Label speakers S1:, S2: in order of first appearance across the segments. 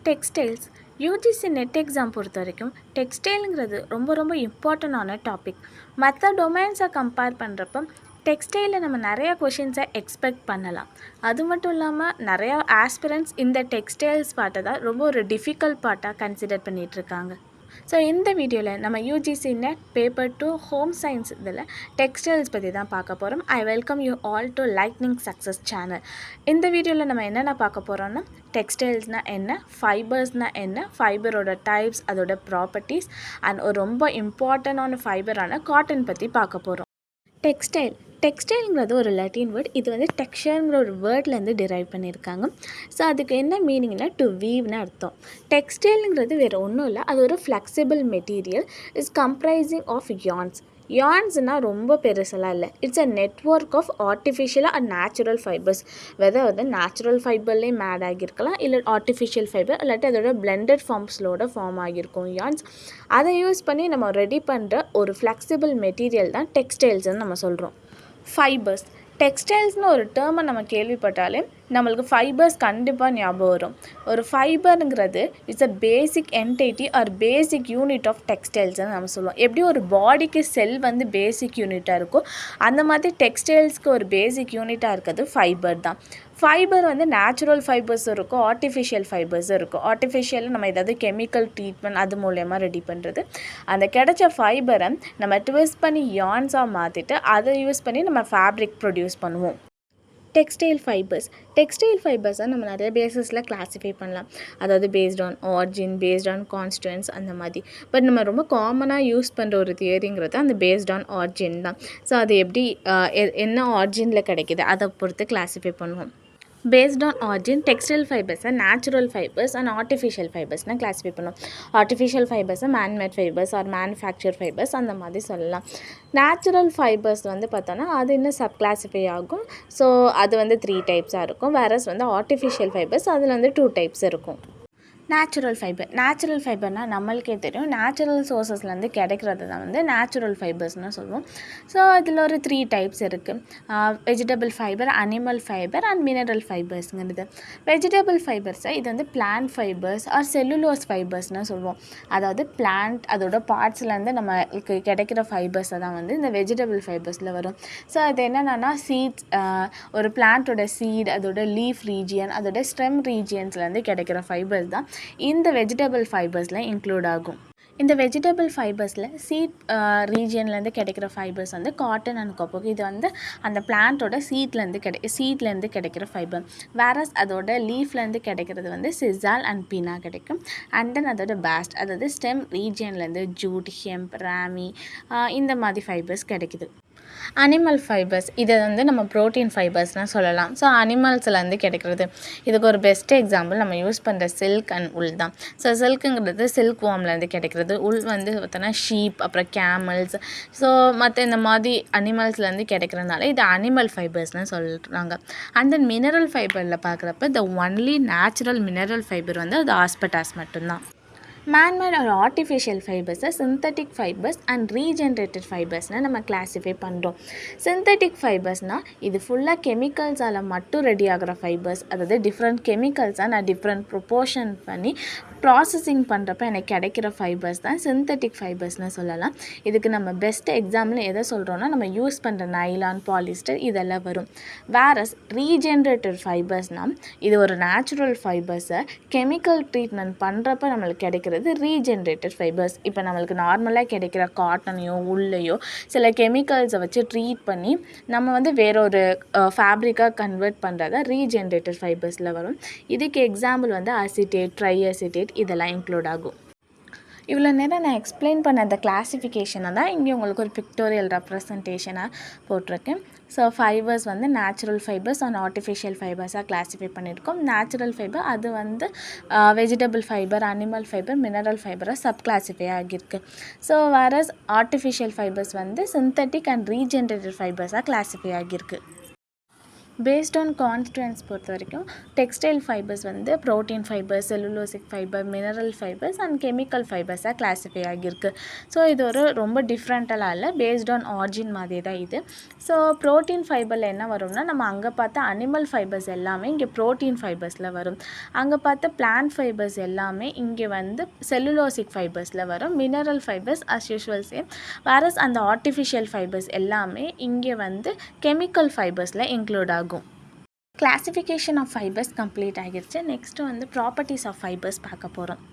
S1: Textiles UGC net exam பொறுத்த வரைக்கும் டெக்ஸ்டைலுங்கிறது ரொம்ப இம்பார்ட்டண்டான டாபிக். மற்ற டொமைன்ஸை கம்பேர் பண்ணுறப்ப டெக்ஸ்டைலில் நம்ம நிறையா கொஷின்ஸை எக்ஸ்பெக்ட் பண்ணலாம். அது மட்டும் இல்லாமல் நிறையா ஆஸ்பிரண்ட்ஸ் இந்த டெக்ஸ்டைல்ஸ் பார்ட்டை தான் ரொம்ப ஒரு டிஃபிகல்ட் பார்ட்டாக கன்சிடர் பண்ணிகிட்ருக்காங்க. ஸோ இந்த வீடியோவில் நம்ம UGC net paper 2 home science இதில் டெக்ஸ்டைல்ஸ் பற்றி தான் பார்க்க போகிறோம். I welcome you all to lightning success channel. இந்த வீடியோவில் நம்ம என்னென்ன பார்க்க போகிறோம்னா டெக்ஸ்டைல்ஸ்னால் என்ன, ஃபைபர்ஸ்னால் என்ன, ஃபைபரோட டைப்ஸ், அதோட ப்ராப்பர்ட்டிஸ் அண்ட் ஒரு ரொம்ப இம்பார்ட்டண்டான ஃபைபரான காட்டன் பற்றி பார்க்க போகிறோம். டெக்ஸ்டைலுங்கிறது ஒரு லட்டின் வேர்ட். இது வந்து டெக்ஸ்சர்ங்கிற ஒரு வேர்ட்லேருந்து டிரைவ் பண்ணியிருக்காங்க. ஸோ அதுக்கு என்ன மீனிங்னா டு வீவ்னு அர்த்தம். டெக்ஸ்டைலுங்கிறது வேறு ஒன்றும் இல்லை, அது ஒரு flexible material is comprising of yarns. யார்ன்ஸ்னால் ரொம்ப பெருசெல்லாம் இல்லை, இட்ஸ் அ நெட்ஒர்க் ஆஃப் ஆர்டிஃபிஷியலாக அண்ட் நேச்சுரல் ஃபைபர்ஸ். வெதர் வந்து நேச்சுரல் ஃபைபர்லேயும் மேட் ஆகியிருக்கலாம், இல்லை ஆர்டிஃபிஷியல் ஃபைபர், இல்லாட்டி அதோட பிளெண்டட் ஃபார்ம்ஸ்லோட ஃபார்ம் ஆகியிருக்கும் யார்ன்ஸ். அதை யூஸ் பண்ணி நம்ம ரெடி பண்ணுற ஒரு ஃப்ளெக்சிபிள் மெட்டீரியல் தான் டெக்ஸ்டைல்ஸ்ன்னு நம்ம சொல்கிறோம். ஃபைபர்ஸ், டெக்ஸ்டைல்ஸ்னு ஒரு டேர்மை நம்ம கேள்விப்பட்டாலே நம்மளுக்கு ஃபைபர்ஸ் கண்டிப்பாக ஞாபகம் வரும். ஒரு ஃபைபருங்கிறது it's a basic entity or basic unit of டெக்ஸ்டைல்ஸ்ன்னு நம்ம சொல்லுவோம். எப்படி ஒரு பாடிக்கு செல் வந்து பேசிக் யூனிட்டாக இருக்கோ அந்த மாதிரி டெக்ஸ்டைல்ஸ்க்கு ஒரு பேசிக் யூனிட்டாக இருக்கிறது ஃபைபர் தான். ஃபைபர் வந்து நேச்சுரல் ஃபைபர்ஸும் இருக்கும், ஆர்டிஃபிஷியல் ஃபைபர்ஸும் இருக்கும். ஆர்டிஃபிஷியல் நம்ம ஏதாவது கெமிக்கல் ட்ரீட்மெண்ட் அது மூலயமா ரெடி பண்ணுறது. அந்த கிடைச்ச ஃபைபரை நம்ம ட்விஸ்ட் பண்ணி யார்ன்ஸாக மாற்றிட்டு அதை யூஸ் பண்ணி நம்ம ஃபேப்ரிக் ப்ரொடியூஸ் பண்ணுவோம். டெக்ஸ்டைல் ஃபைபர்ஸை நம்ம நிறைய பேஸஸில் கிளாஸிஃபை பண்ணலாம். அதாவது paste on origin, paste on constituents அந்த மாதிரி. பட் நம்ம ரொம்ப காமனாக யூஸ் பண்ணுற ஒரு தியரிங்கிறது அந்த பேஸ்ட் ஆன் ஆர்ஜின் தான். ஸோ அது எப்படி என்ன ஆர்ஜினில் கிடைக்கிது அதை பொறுத்து கிளாஸிஃபை பண்ணுவோம். பேஸ்ட் ஆன் ஆர்ஜின் டெக்ஸ்டைல் ஃபைபர்ஸை நேச்சுரல் ஃபைபர்ஸ் அண்ட் ஆர்டிஃபிஷியல் ஃபைபர்ஸ்னால் கிளாஸிஃபை பண்ணுவோம். ஆர்டிஃபிஷியல் ஃபைபர்ஸை man made fibres or manufacture fibres அந்த மாதிரி சொல்லலாம். நேச்சுரல் ஃபைபர்ஸ் வந்து பார்த்தோன்னா அது இன்னும் சப் கிளாஸிஃபை ஆகும். ஸோ அது வந்து 3 டைப்ஸாக இருக்கும். வேறஸ் வந்து ஆர்டிஃபிஷியல் ஃபைபர்ஸ் அதில் வந்து 2 டைப்ஸ் இருக்கும். நேச்சுரல் ஃபைபர்னால் நம்மளுக்கே தெரியும், நேச்சுரல் சோர்ஸஸ்லேருந்து கிடைக்கிறது தான் வந்து நேச்சுரல் ஃபைபர்ஸ்னு சொல்லுவோம். ஸோ இதில் ஒரு 3 டைப்ஸ் இருக்குது. Vegetable fibre, animal fibre and mineral ஃபைபர்ஸுங்கிறது. வெஜிடபிள் ஃபைபர்ஸை இது வந்து பிளான்ட் ஃபைபர்ஸ் ஆர் செல்லுலோஸ் ஃபைபர்ஸ்னு சொல்லுவோம். அதாவது பிளான்ட் அதோட பார்ட்ஸ்லேருந்து நம்மளுக்கு கிடைக்கிற ஃபைபர்ஸை தான் வந்து இந்த வெஜிடபிள் ஃபைபர்ஸில் வரும். ஸோ அது என்னென்னா சீட்ஸ், ஒரு பிளான்ட்டோட சீட், அதோட லீஃப் ரீஜியன், அதோட ஸ்டெம் ரீஜியன்ஸ்லேருந்து கிடைக்கிற ஃபைபர்ஸ் தான் இந்த வெஜிடபிள் ஃபைபர்ஸில் இன்க்ளூட் ஆகும். இந்த வெஜிடபிள் ஃபைபர்ஸில் சீட் ரீஜியன்லேருந்து கிடைக்கிற ஃபைபர்ஸ் வந்து காட்டன் அண்ட் கொக்கோ. இது வந்து அந்த பிளான்ட்டோட சீட்லேருந்து கிடைக்கிற ஃபைபர். வேறஸ் அதோட லீஃப்லேருந்து கிடைக்கிறது வந்து சிசால் அண்ட் பீனா கிடைக்கும். அண்ட் தென் அதோட பேஸ்ட், அதாவது ஸ்டெம் ரீஜியன்லேருந்து ஜூட், ஹெம்ப், ராமி இந்த மாதிரி ஃபைபர்ஸ் கிடைக்குது. அனிமல் ஃபைபர்ஸ், இதை வந்து நம்ம ப்ரோட்டீன் ஃபைபர்ஸ்னால் சொல்லலாம். ஸோ அனிமல்ஸ்லேருந்து கிடைக்கிறது. இதுக்கு ஒரு பெஸ்ட் எக்ஸாம்பிள் நம்ம யூஸ் பண்ணுற சில்க் அண்ட் உல் தான். ஸோ சில்க்குங்கிறது சில்க் வார்ம்லேருந்து கிடைக்கிறது. உல் வந்து பார்த்தோன்னா ஷீப், அப்புறம் கேமல்ஸ், ஸோ மற்ற இந்த மாதிரி அனிமல்ஸ்லேருந்து கிடைக்கிறதுனால இது அனிமல் ஃபைபர்ஸ்னு சொல்கிறாங்க. அண்ட் தென் மினரல் ஃபைபரில் பார்க்குறப்ப the only natural mineral fibre வந்து அது ஆஸ்பெட்டாஸ் மட்டும்தான். மேன்மேட் ஒரு ஆர்டிஃபிஷியல் ஃபைபர்ஸை சிந்தட்டிக் ஃபைபர்ஸ் அண்ட் ரீஜென்ரேட்டட் ஃபைபர்ஸ்னால் நம்ம கிளாஸிஃபை பண்ணுறோம். சிந்தட்டிக் ஃபைபர்ஸ்னால் இது ஃபுல்லாக கெமிக்கல்ஸால் மட்டும் ரெடி ஆகிற ஃபைபர்ஸ். அதாவது டிஃப்ரெண்ட் கெமிக்கல்ஸாக நான் டிஃப்ரெண்ட் ப்ரொப்போர்ஷன் பண்ணி ப்ராசஸிங் பண்ணுறப்ப எனக்கு கிடைக்கிற ஃபைபர்ஸ் தான் சிந்தட்டிக் ஃபைபர்ஸ்னு சொல்லலாம். இதுக்கு நம்ம பெஸ்ட் எக்ஸாம்பிள் எதை சொல்கிறோன்னா நம்ம யூஸ் பண்ணுற நைலான், பாலிஸ்டர் இதெல்லாம் வரும். வேறஸ் ரீஜென்ரேட்டட் ஃபைபர்ஸ்னால் இது ஒரு நேச்சுரல் ஃபைபர்ஸை கெமிக்கல் ட்ரீட்மெண்ட் பண்ணுறப்ப நம்மளுக்கு கிடைக்கிற ரீஜென்ரேட்டட் ஃபைபர்ஸ். இப்போ நம்மளுக்கு நார்மலாக கிடைக்கிற காட்டனையோ உள்ளையோ சில கெமிக்கல்ஸை வச்சு ட்ரீட் பண்ணி நம்ம வந்து வேறொரு ஃபேப்ரிக்காக கன்வெர்ட் பண்ணுறதா ரீஜென்ரேட்டட் ஃபைபர்ஸில் வரும். இதுக்கு எக்ஸாம்பிள் வந்து அசிட்டேட், ட்ரை அசிட்டேட் இதெல்லாம் இன்க்ளூட் ஆகும். இவ்வளோ நேரம் நான் எக்ஸ்பிளைன் பண்ண அந்த கிளாஸிஃபிகேஷனை தான் இங்கே உங்களுக்கு ஒரு பிக்டோரியல் ரெப்ரசன்டேஷனாக போட்டிருக்கேன். ஸோ ஃபைபர்ஸ் வந்து நேச்சுரல் ஃபைபர்ஸ் அண்ட் ஆர்டிஃபிஷியல் ஃபைபர்ஸாக கிளாஸிஃபை பண்ணியிருக்கோம். நேச்சுரல் ஃபைபர் அது வந்து vegetable fibre, animal fibre, mineral ஃபைபராக சப் கிளாஸிஃபை ஆகியிருக்கு. ஸோ வேறஸ் ஆர்டிஃபிஷியல் ஃபைபர்ஸ் வந்து சிந்தட்டிக் அண்ட் ரீஜென்ரேட்டட் ஃபைபர்ஸாக கிளாஸிஃபை ஆகியிருக்கு. பேஸ்ட் ஆன் கான்ஸ்டுவன்ஸ் பொறுத்த வரைக்கும் டெக்ஸ்டைல் ஃபைபர்ஸ் வந்து protein fibres, cellulosic fibre, mineral fibres and chemical ஃபைபர்ஸாக கிளாஸிஃபை ஆகியிருக்கு. ஸோ இது ஒரு ரொம்ப டிஃப்ரெண்ட்டெல்லாம் இல்லை, பேஸ்ட் ஆன் ஆரிஜின் மாதிரி தான் இது. ஸோ ப்ரோட்டீன் ஃபைபரில் என்ன வரும்னா, நம்ம அங்கே பார்த்த அனிமல் ஃபைபர்ஸ் எல்லாமே இங்கே ப்ரோட்டீன் ஃபைபர்ஸில் வரும். அங்கே பார்த்த பிளான்ட் ஃபைபர்ஸ் எல்லாமே இங்கே வந்து செல்லுலோசிக் ஃபைபர்ஸில் வரும். Mineral fibres as usual same. Whereas அந்த ஆர்டிஃபிஷியல் ஃபைபர்ஸ் எல்லாமே இங்கே வந்து கெமிக்கல் ஃபைபர்ஸில் இன்க்ளூட் ஆகும். கிளாசிஃபிகேஷன் ஆஃப் ஃபைபர்ஸ் கம்ப்ளீட் ஆகிடுச்சு. நெக்ஸ்ட்டு வந்து ப்ராப்பர்ட்டிஸ் ஆஃப் ஃபைபர்ஸ் பார்க்க போகிறோம்.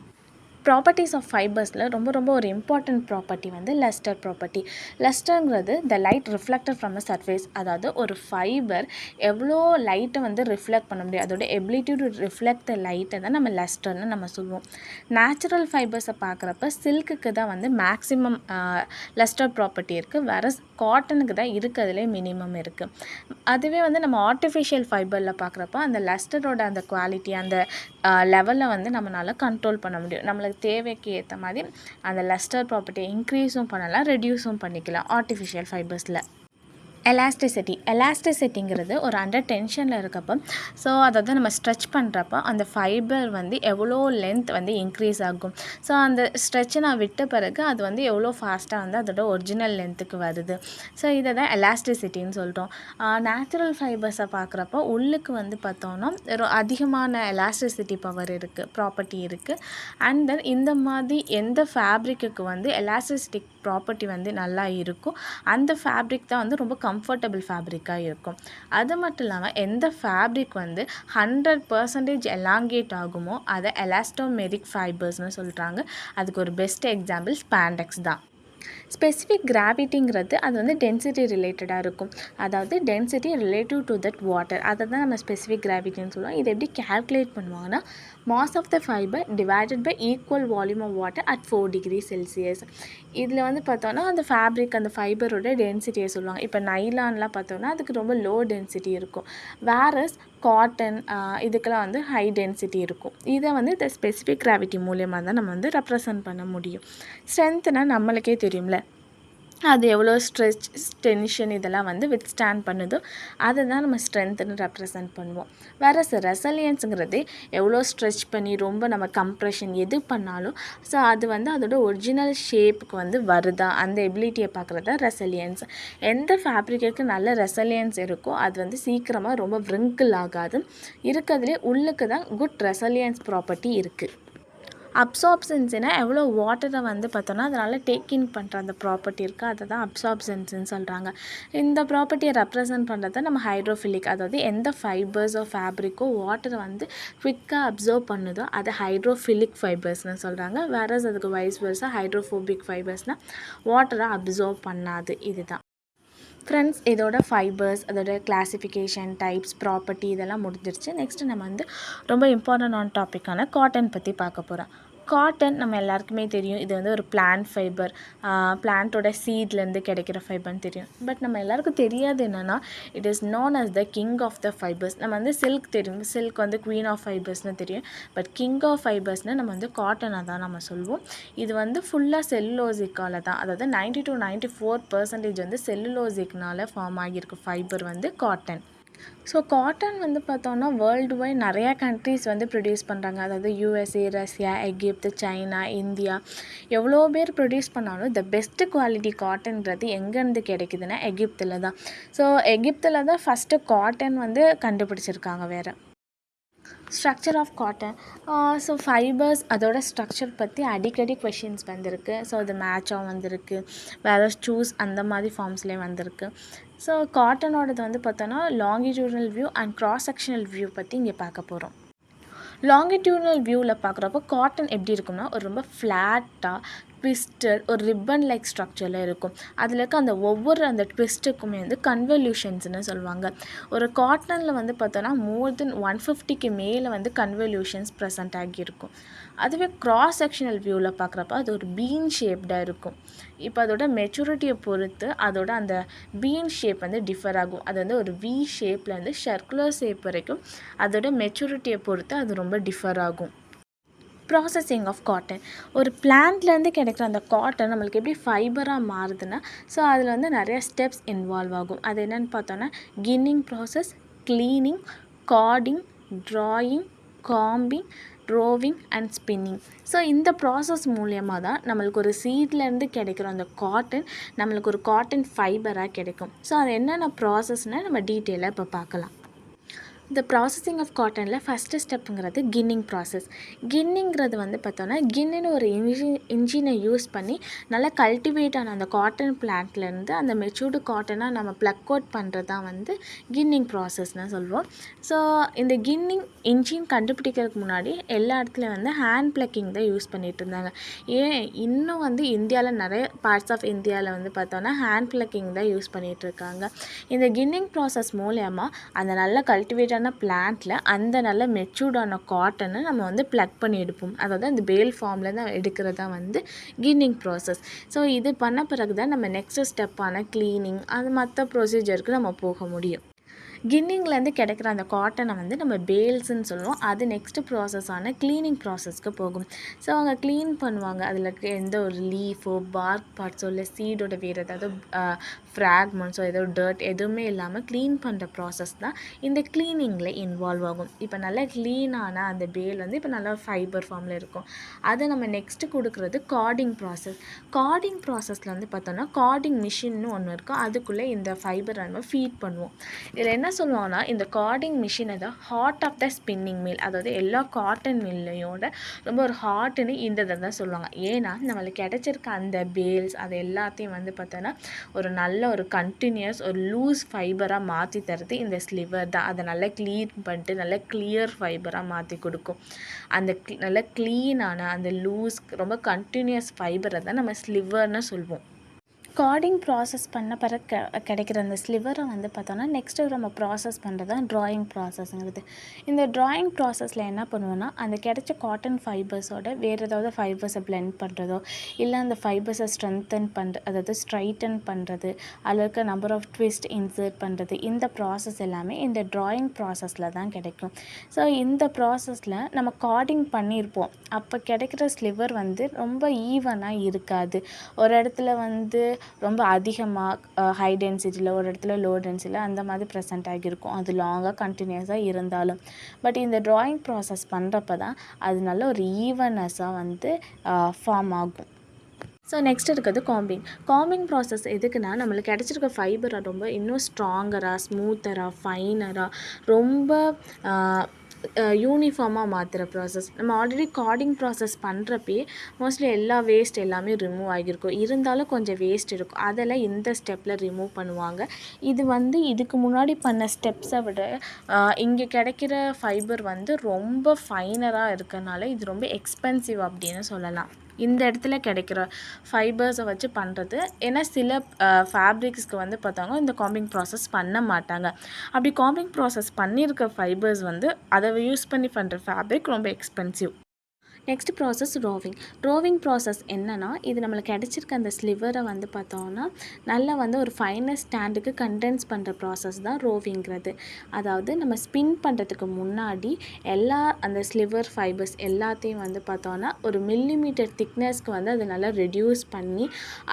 S1: ப்ராப்பர்ட்டிஸ் ஆஃப் ஃபைபர்ஸில் ரொம்ப ஒரு இம்பார்ட்டண்ட் ப்ராப்பர்ட்டி வந்து லஸ்டர் ப்ராப்பர்ட்டி. லஸ்டர்ங்கிறது the light reflected from a surface. அதாவது ஒரு ஃபைபர் எவ்வளோ லைட்டை வந்து ரிஃப்ளெக்ட் பண்ண முடியும், அதோட எபிலிட்டி டு ரிஃப்ளெக்ட் த லைட்டை தான் நம்ம லஸ்டர்னு நம்ம சொல்லுவோம். நேச்சுரல் ஃபைபர்ஸை பார்க்குறப்ப சில்க்குக்கு தான் வந்து மேக்ஸிமம் லஸ்டர் ப்ராப்பர்ட்டி இருக்குது, வேற காட்டனுக்கு தான் இருக்கிறதுலே மினிமம் இருக்குது. அதுவே வந்து நம்ம ஆர்டிஃபிஷியல் ஃபைபரில் பார்க்குறப்ப அந்த லஸ்டரோட அந்த குவாலிட்டி, அந்த லெவலில் வந்து நம்மளால் கண்ட்ரோல் பண்ண முடியும். நம்மளுக்கு தேவைக்கு ஏற்ற மாதிரி அந்த லஸ்டர் ப்ராப்பர்ட்டியை இன்க்ரீஸும் பண்ணலாம், ரெடியூஸும் பண்ணிக்கலாம் ஆர்டிஃபிஷியல் ஃபைபர்ஸில். எலாஸ்டிசிட்டிங்கிறது ஒரு அண்டர் டென்ஷனில் இருக்கப்போ, ஸோ அதாவது நம்ம ஸ்ட்ரெச் பண்ணுறப்போ அந்த ஃபைபர் வந்து எவ்வளோ லென்த் வந்து இன்க்ரீஸ் ஆகும். ஸோ அந்த ஸ்ட்ரெச்சை நான் விட்ட பிறகு அது வந்து எவ்வளோ ஃபாஸ்ட்டாக வந்து அதோட ஒரிஜினல் லென்த்துக்கு வருது. ஸோ இதை தான் எலாஸ்டிசிட்டின்னு சொல்கிறோம். நேச்சுரல் ஃபைபர்ஸை பார்க்குறப்போ உள்ளுக்கு வந்து பார்த்தோன்னா அதிகமான எலாஸ்டிசிட்டி பவர் இருக்குது, ப்ராப்பர்ட்டி இருக்குது. அண்ட் தென் இந்த மாதிரி எந்த ஃபேப்ரிக்கு வந்து எலாஸ்டிசிட்டி ப்ராப்பர்ட்டி வந்து நல்லா இருக்கும், அந்த ஃபேப்ரிக் தான் வந்து ரொம்ப கம்ஃபர்டபுள் ஃபேப்ரிக்காக இருக்கும். அது மட்டும் இல்லாமல் எந்த ஃபேப்ரிக் வந்து 100% எலாங்கேட் ஆகுமோ அதை எலாஸ்டோமெரிக் ஃபைபர்ஸ்னு சொல்கிறாங்க. அதுக்கு ஒரு பெஸ்ட் எக்ஸாம்பிள் ஸ்பாண்டெக்ஸ் தான். ஸ்பெசிஃபிக் கிராவிட்டிங்கிறது அது வந்து டென்சிட்டி ரிலேட்டடாக இருக்கும். அதாவது density relative to that water, அதை தான் நம்ம ஸ்பெசிஃபிக் கிராவிட்டின்னு சொல்லுவோம். இதை எப்படி கேல்குலேட் பண்ணுவாங்கன்னா, mass of the fibre divided by equal volume of water at 4 degree Celsius. இதில் வந்து பார்த்தோன்னா அந்த ஃபேப்ரிக் அந்த ஃபைபரோட டென்சிட்டியை சொல்லுவாங்க. இப்போ நைலான்லாம் பார்த்தோன்னா அதுக்கு ரொம்ப லோ டென்சிட்டி இருக்கும், வேறஸ் காட்டன் இதுக்கெல்லாம் வந்து ஹை டென்சிட்டி இருக்கும். இதை வந்து இந்த ஸ்பெசிஃபிக் கிராவிட்டி மூலியமாக தான் நம்ம வந்து ரெப்ரசன்ட் பண்ண முடியும். ஸ்ட்ரென்த்னா நம்மளுக்கே தெரியும்ல, அது எவ்வளோ ஸ்ட்ரெச், டென்ஷன் இதெல்லாம் வந்து வித்ஸ்டாண்ட் பண்ணுதோ அதை தான் நம்ம ஸ்ட்ரென்த்துன்னு ரெப்ரசன்ட் பண்ணுவோம். வேறு ரெசலியன்ஸுங்கிறது எவ்வளோ ஸ்ட்ரெச் பண்ணி ரொம்ப நம்ம கம்ப்ரெஷன் எது பண்ணாலும் ஸோ அது வந்து அதோட ஒரிஜினல் ஷேப்புக்கு வந்து வருதா, அந்த எபிலிட்டியை பார்க்குறது தான் ரெசலியன்ஸ். எந்த ஃபேப்ரிக்கு நல்ல ரெசலியன்ஸ் இருக்கோ அது வந்து சீக்கிரமாக ரொம்ப விரிங்கிள் ஆகாது. இருக்கிறதுலே உள்ளுக்கு தான் குட் ரெசலியன்ஸ் ப்ராப்பர்ட்டி இருக்குது. அப்சார்ப்ஷன்ஸ்னா எவ்வளோ வாட்டரை வந்து பார்த்தோன்னா அதனால் டேக்கின் பண்ணுற அந்த ப்ராப்பர்ட்டி இருக்குது, அதை தான் அப்சார்ப்ஷன்ஸ்ன்னு சொல்கிறாங்க. இந்த ப்ராப்பர்ட்டியை ரெப்ரசன்ட் பண்ணுறது நம்ம ஹைட்ரோஃபிலிக். அதாவது எந்த ஃபைபர்ஸோ ஃபேப்ரிக்கோ வாட்டரை வந்து குவிக்காக அப்சர்வ் பண்ணுதோ அதை ஹைட்ரோஃபிலிக் ஃபைபர்ஸ்னு சொல்கிறாங்க. வேறஸ் அதுக்கு வைஸ் வெர்சா ஹைட்ரோஃபோபிக் ஃபைபர்ஸ்னால் வாட்டரை அப்சர்வ் பண்ணாது. இதுதான் ஃப்ரெண்ட்ஸ் இதோட ஃபைபர்ஸ், அதோட கிளாசிஃபிகேஷன், டைப்ஸ், ப்ராப்பர்ட்டி இதெல்லாம் முடிஞ்சிருச்சு. நெக்ஸ்ட்டு நம்ம வந்து ரொம்ப இம்பார்ட்டண்டான டாப்பிக்கான காட்டன் பற்றி பார்க்க போகிறோம். காட்டன் நம்ம எல்லாருக்குமே தெரியும், இது வந்து ஒரு பிளான்ட் ஃபைபர், பிளான்ட்டோட சீட்லேருந்து கிடைக்கிற ஃபைபர்னு தெரியும். பட் நம்ம எல்லாருக்கும் தெரியாது என்னென்னா, it is known as the king of the fibres. நம்ம வந்து சில்க் தெரியும், சில்க் வந்து குவீன் ஆஃப் ஃபைபர்ஸ்னு தெரியும். பட் கிங் ஆஃப் ஃபைபர்ஸ்னு நம்ம வந்து காட்டனை தான் நம்ம சொல்லுவோம். இது வந்து ஃபுல்லாக செல்லுலோசிக்கால் தான், அதாவது 90 to 94% வந்து செல்லுலோசிக்னால் ஃபார்ம் ஆகியிருக்கு ஃபைபர் வந்து காட்டன். ஸோ காட்டன் வந்து பார்த்தோன்னா வேர்ல்டு வைட் நிறையா கண்ட்ரீஸ் வந்து ப்ரொடியூஸ் பண்ணுறாங்க. அதாவது USA, ரஷ்யா, எகிப்து, சைனா, இந்தியா எவ்வளோ பேர் ப்ரொடியூஸ் பண்ணாலும் த பெஸ்ட்டு குவாலிட்டி காட்டன்றது எங்கேருந்து கிடைக்குதுன்னா எகிப்தில் தான். ஸோ எகிப்தில் தான் ஃபஸ்ட்டு காட்டன் வந்து கண்டுபிடிச்சிருக்காங்க. வேறு structure of cotton, so fibres அதோட ஸ்ட்ரக்சர் பற்றி அடிக்கடி கொஷின்ஸ் வந்திருக்கு. ஸோ அது மேட்சாக வந்திருக்கு, வேறு சூஸ் அந்த மாதிரி ஃபார்ம்ஸ்லேயும் வந்திருக்கு. ஸோ காட்டனோடது வந்து பார்த்தோன்னா longitudinal view and cross sectional view பற்றி இங்கே பார்க்க போகிறோம். லாங்கிடியூடனல் வியூவில் பார்க்குறப்போ காட்டன் எப்படி இருக்கும்னா ஒரு ரொம்ப ஃப்ளாட்டாக ட்விஸ்டட் ஒரு ரிப்பன் லைக் ஸ்ட்ரக்சரில் இருக்கும். அதில் இருக்க அந்த ஒவ்வொரு அந்த ட்விஸ்ட்டுக்குமே வந்து கன்வல்யூஷன்ஸ்னு சொல்லுவாங்க. ஒரு காட்டனில் வந்து பார்த்தோன்னா மோர் தென் 150க்கு மேலே வந்து கன்வல்யூஷன்ஸ் ப்ரெசென்ட் ஆகியிருக்கும். அதுவே கிராஸ் செக்ஷனல் வியூவில் பார்க்குறப்ப அது ஒரு பீன் ஷேப்டாக இருக்கும். இப்போ அதோட மெச்சூரிட்டியை பொறுத்து அதோட அந்த பீன் ஷேப் வந்து டிஃபர் ஆகும். அது வந்து ஒரு வி ஷேப்லேருந்து சர்க்குலர் ஷேப் வரைக்கும் அதோட மெச்சூரிட்டியை பொறுத்து அது ரொம்ப டிஃபர் ஆகும். ப்ராசஸிங் ஆஃப் காட்டன், ஒரு பிளான்ட்லேருந்து கிடைக்கிற அந்த காட்டன் நம்மளுக்கு எப்படி ஃபைபராக மாறுதுன்னா ஸோ அதில் வந்து நிறைய ஸ்டெப்ஸ் இன்வால்வ் ஆகும். அது என்னென்னு பார்த்தோன்னா கின்னிங் process, cleaning, carding, drawing, combing, roving and spinning. So இந்த ப்ராசஸ் மூலயமா தான் நம்மளுக்கு ஒரு சீட்லேருந்து கிடைக்கிற அந்த காட்டன் நம்மளுக்கு ஒரு காட்டன் ஃபைபராக கிடைக்கும். ஸோ அது என்னென்ன ப்ராசஸ்னால் நம்ம டீட்டெயிலாக இப்போ பார்க்கலாம். இந்த ப்ராசஸிங் ஆஃப் காட்டனில் ஃபஸ்ட்டு ஸ்டெப்புங்கிறது கின்னிங் ப்ராசஸ். கின்னிங்கிறது வந்து பார்த்தோன்னா கின்னுன்னு ஒரு இன்ஜினை யூஸ் பண்ணி நல்லா கல்டிவேட் ஆன அந்த காட்டன் பிளான்ட்லேருந்து அந்த மெச்சூர்டு காட்டனாக நம்ம ப்ளக் அவுட் பண்ணுறது தான் வந்து கின்னிங் ப்ராசஸ்னு சொல்லுவோம். ஸோ இந்த கின்னிங் இன்ஜின் கண்டுபிடிக்கிறதுக்கு முன்னாடி எல்லா இடத்துலையும் வந்து ஹேண்ட் ப்ளக்கிங் தான் யூஸ் பண்ணிகிட்டு இருந்தாங்க. இன்னும் வந்து இந்தியாவில் நிறைய பார்ட்ஸ் ஆஃப் இந்தியாவில் வந்து பார்த்தோன்னா ஹேண்ட் ப்ளக்கிங் தான் யூஸ் பண்ணிகிட்ருக்காங்க. இந்த கின்னிங் ப்ராசஸ் மூலயமா அந்த நல்ல கல்டிவேட்டான பிளான்ட்டில் அந்த நல்ல மெச்சூர்டான காட்டனை நம்ம வந்து ப்ளக் பண்ணி எடுப்போம். அதாவது அந்த பேல் ஃபார்மில் தான் எடுக்கிறது தான் வந்து கின்னிங் ப்ராசஸ். ஸோ இது பண்ண பிறகு தான் நம்ம நெக்ஸ்ட் ஸ்டெப்பான க்ளீனிங் அது மற்ற ப்ரொசீஜருக்கு நம்ம போக முடியும். கின்னிங்லேருந்து கிடைக்கிற அந்த காட்டனை வந்து நம்ம பேல்ஸ்ன்னு சொல்லுவோம். அது நெக்ஸ்ட்டு ப்ராசஸான க்ளீனிங் ப்ராசஸ்க்கு போகும். ஸோ அவங்க க்ளீன் பண்ணுவாங்க. அதில் எந்த ஒரு லீஃபோ பார்க் பார்ட்ஸோ இல்லை சீடோட வேறு ஏதாவது ஃப்ராக்மெண்ட்ஸோ ஏதோ டர்ட் எதுவுமே இல்லாமல் க்ளீன் பண்ணுற ப்ராசஸ் தான் இந்த க்ளீனிங்கில் இன்வால்வ் ஆகும். இப்போ நல்லா க்ளீனான அந்த பேல் வந்து இப்போ நல்லா ஃபைபர் ஃபார்மில் இருக்கும். அதை நம்ம நெக்ஸ்ட்டு கொடுக்குறது கார்டிங் ப்ராசஸ். கார்டிங் ப்ராசஸில் வந்து பார்த்தோன்னா கார்டிங் மிஷின்னு ஒன்று இருக்கும். அதுக்குள்ளே இந்த ஃபைபரை நம்ம ஃபீட் பண்ணுவோம். இதில் என்ன சொல்லுவாங்கன்னா இந்த கார்டிங் மிஷினை தான் heart of the spinning mill, அதாவது எல்லா காட்டன் மில்லையோட ரொம்ப ஒரு ஹார்ட்டுன்னு இந்த தான் சொல்லுவாங்க. ஏன்னா நம்மளுக்கு கிடைச்சிருக்க அந்த பேல்ஸ் அது எல்லாத்தையும் வந்து பார்த்தோன்னா ஒரு நல்ல ஒரு கண்டினியூஸ் ஒரு லூஸ் ஃபைபராக மாற்றி தருது இந்த ஸ்லிவர் தான். அதை நல்லா க்ளீன் பண்ணிட்டு நல்லா கிளியர் ஃபைபராக மாற்றி கொடுக்கும். அந்த நல்ல க்ளீனான அந்த லூஸ் ரொம்ப கண்டினியூஸ் ஃபைபரை தான் நம்ம ஸ்லிவர்னு சொல்வோம். கார்டிங் ப்ராசஸ் பண்ண பிறகு கிடைக்கிற அந்த ஸ்லிவரை வந்து பார்த்தோன்னா நெக்ஸ்ட்டு நம்ம ப்ராசஸ் பண்ணுறது தான் ட்ராயிங் ப்ராசஸ்ங்கிறது. இந்த ட்ராயிங் ப்ராசஸில் என்ன பண்ணுவோன்னா அந்த கிடைச்ச காட்டன் ஃபைபர்ஸோட வேறு ஏதாவது ஃபைபர்ஸை பிளெண்ட் பண்ணுறதோ இல்லை அந்த ஃபைபர்ஸை ஸ்ட்ரென்தன் அதாவது ஸ்ட்ரைட்டன் பண்ணுறது அதில் இருக்க நம்பர் ஆஃப் ட்விஸ்ட் இன்சர்ட் பண்ணுறது இந்த ப்ராசஸ் எல்லாமே இந்த ட்ராயிங் ப்ராசஸில் தான் கிடைக்கும். ஸோ இந்த ப்ராசஸில் நம்ம கார்டிங் பண்ணியிருப்போம். அப்போ கிடைக்கிற ஸ்லிவர் வந்து ரொம்ப ஈவனாக இருக்காது. ஒரு இடத்துல வந்து ரொம்ப அதிகமாக ஹை டென்சிட்டியில் ஒரு இடத்துல லோ டென்சிட்டியில் அந்த மாதிரி ப்ரெசென்ட் ஆகியிருக்கும். அது லாங்காக கண்டினியூஸாக இருந்தாலும் பட் இந்த ட்ராயிங் ப்ராசஸ் பண்ணுறப்ப தான் அது நல்ல ஒரு ஈவனஸாக வந்து ஃபார்ம் ஆகும். ஸோ நெக்ஸ்ட் இருக்கிறது காம்பிங் ப்ராசஸ் எதுக்குன்னா நம்மளுக்கு கிடச்சிருக்க ஃபைபரை ரொம்ப இன்னும் ஸ்ட்ராங்கராக ஸ்மூத்தராக ஃபைனராக ரொம்ப யூனிஃபார்மாக மாற்றுற ப்ராசஸ். நம்ம ஆல்ரெடி கார்டிங் ப்ராசஸ் பண்ணுறப்பே மோஸ்ட்லி எல்லா வேஸ்ட் எல்லாமே ரிமூவ் ஆகியிருக்கும். இருந்தாலும் கொஞ்சம் வேஸ்ட் இருக்கும். அதெல்லாம் இந்த ஸ்டெப்பில் ரிமூவ் பண்ணுவாங்க. இது வந்து இதுக்கு முன்னாடி பண்ண ஸ்டெப்ஸை விட இங்கே கிடைக்கிற ஃபைபர் வந்து ரொம்ப ஃபைனராக இருக்கனால இது ரொம்ப எக்ஸ்பென்சிவ் அப்படின்னு சொல்லலாம். இந்த இடத்துல கிடைக்கிற ஃபைபர்ஸை வச்சு பண்ணுறது. ஏன்னா சில ஃபேப்ரிக்ஸ்க்கு வந்து பார்த்தாங்க இந்த காம்பிங் ப்ராசஸ் பண்ண மாட்டாங்க. அப்படி காம்பிங் ப்ராசஸ் பண்ணியிருக்க ஃபைபர்ஸ் வந்து அதை யூஸ் பண்ணி பண்ணுற ஃபேப்ரிக் ரொம்ப expensive. Next process roving process என்னென்னா இது நம்மளுக்கு கிடச்சிருக்க அந்த ஸ்லிவரை வந்து பார்த்தோன்னா நல்லா வந்து ஒரு ஃபைனர் ஸ்டாண்டுக்கு கண்டென்ஸ் பண்ணுற ப்ராசஸ் தான் ரோவிங்கிறது. அதாவது நம்ம ஸ்பின் பண்ணுறதுக்கு முன்னாடி எல்லா அந்த ஸ்லிவர் ஃபைபர்ஸ் எல்லாத்தையும் வந்து பார்த்தோன்னா ஒரு மில்லிமீட்டர் திக்னஸ்க்கு வந்து அதை நல்லா ரெடியூஸ் பண்ணி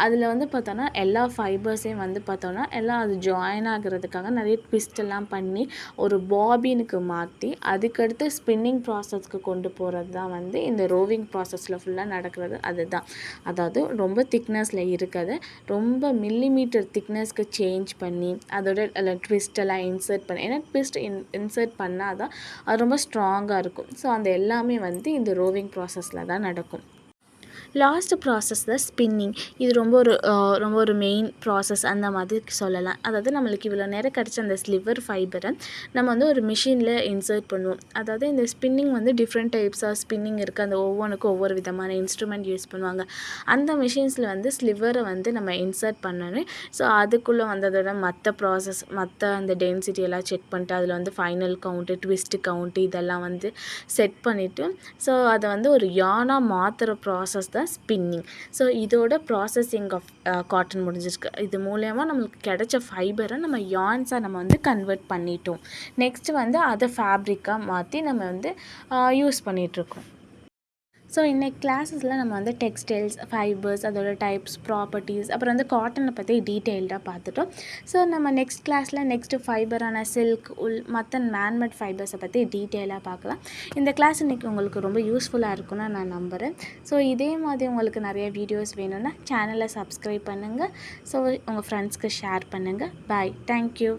S1: அதில் வந்து பார்த்தோன்னா எல்லா ஃபைபர்ஸையும் வந்து பார்த்தோன்னா எல்லாம் அது ஜாயின் ஆகிறதுக்காக நிறைய ட்விஸ்ட் எல்லாம் பண்ணி ஒரு பாபினுக்கு மாற்றி அதுக்கடுத்து ஸ்பின்னிங் ப்ராசஸ்க்கு கொண்டு போகிறது தான் வந்து இந்த ரோவிங் ப்ராசஸில் ஃபுல்லாக நடக்கிறது. அதுதான் அதாவது ரொம்ப திக்னஸில் இருக்கிறது ரொம்ப மில்லிமீட்டர் திக்னஸ்க்கு சேஞ்ச் பண்ணி அதோட ட்விஸ்டெல்லாம் இன்சர்ட் பண்ணி, ஏன்னா ட்விஸ்ட் இன்சர்ட் பண்ணால் தான் அது ரொம்ப ஸ்ட்ராங்காக இருக்கும். ஸோ அந்த எல்லாமே வந்து இந்த ரோவிங் ப்ராசஸில் தான் நடக்கும். லாஸ்ட் ப்ராசஸ் தான் ஸ்பின்னிங். இது ரொம்ப ஒரு மெயின் ப்ராசஸ் அந்த மாதிரி சொல்லலாம். அதாவது நம்மளுக்கு இவ்வளோ நேரம் கிடச்ச அந்த ஸ்லிவர் ஃபைபரை நம்ம வந்து ஒரு மிஷினில் இன்சர்ட் பண்ணுவோம். அதாவது இந்த ஸ்பின்னிங் வந்து டிஃப்ரெண்ட் டைப்ஸ் ஆஃப் ஸ்பின்னிங் இருக்குது. அந்த ஒவ்வொன்றுக்கும் ஒவ்வொரு விதமான இன்ஸ்ட்ருமெண்ட் யூஸ் பண்ணுவாங்க. அந்த மிஷின்ஸில் வந்து ஸ்லிவரை வந்து நம்ம இன்சர்ட் பண்ணணும். ஸோ அதுக்குள்ளே வந்ததோட மற்ற ப்ராசஸ் மற்ற அந்த டென்சிட்டி எல்லாம் செக் பண்ணிட்டு அதில் வந்து ஃபைனல் கவுண்ட்டு ட்விஸ்ட்டு கவுண்ட்டு இதெல்லாம் வந்து செட் பண்ணிவிட்டு ஸோ அதை வந்து ஒரு யானாக மாற்றுற ப்ராசஸ் தான் ஸ்பின்னிங். ஸோ இதோட ப்ராசஸிங் ஆஃப் காட்டன் முடிஞ்சிருக்கு. இது மூலயமா நம்மளுக்கு கிடைச்ச ஃபைபரை நம்ம யான்ஸாக நம்ம வந்து கன்வெர்ட் பண்ணிட்டோம். நெக்ஸ்ட்டு வந்து அதை ஃபேப்ரிக்காக மாற்றி நம்ம வந்து யூஸ் பண்ணிகிட்ருக்கோம். ஸோ இன்னைக்கு கிளாஸஸில் நம்ம வந்து டெக்ஸ்டைல்ஸ், ஃபைபர்ஸ், அதோட டைப்ஸ், ப்ராப்பர்ட்டிஸ், அப்புறம் வந்து காட்டனை பற்றி டீட்டெயில்டாக பார்த்துட்டோம். ஸோ நம்ம நெக்ஸ்ட் கிளாஸில் நெக்ஸ்ட்டு ஃபைபரான சில்க், உல், மற்ற மேன்மேட் ஃபைபர்ஸை பற்றி டீட்டெயிலாக பார்க்கலாம். இந்த கிளாஸ் இன்றைக்கி உங்களுக்கு ரொம்ப யூஸ்ஃபுல்லாக இருக்கும்னு நான் நம்புகிறேன். ஸோ இதே மாதிரி உங்களுக்கு நிறைய வீடியோஸ் வேணும்னா சேனலை சப்ஸ்கிரைப் பண்ணுங்கள். ஸோ உங்கள் ஃப்ரெண்ட்ஸ்க்கு ஷேர் பண்ணுங்கள். பாய். தேங்க்யூ.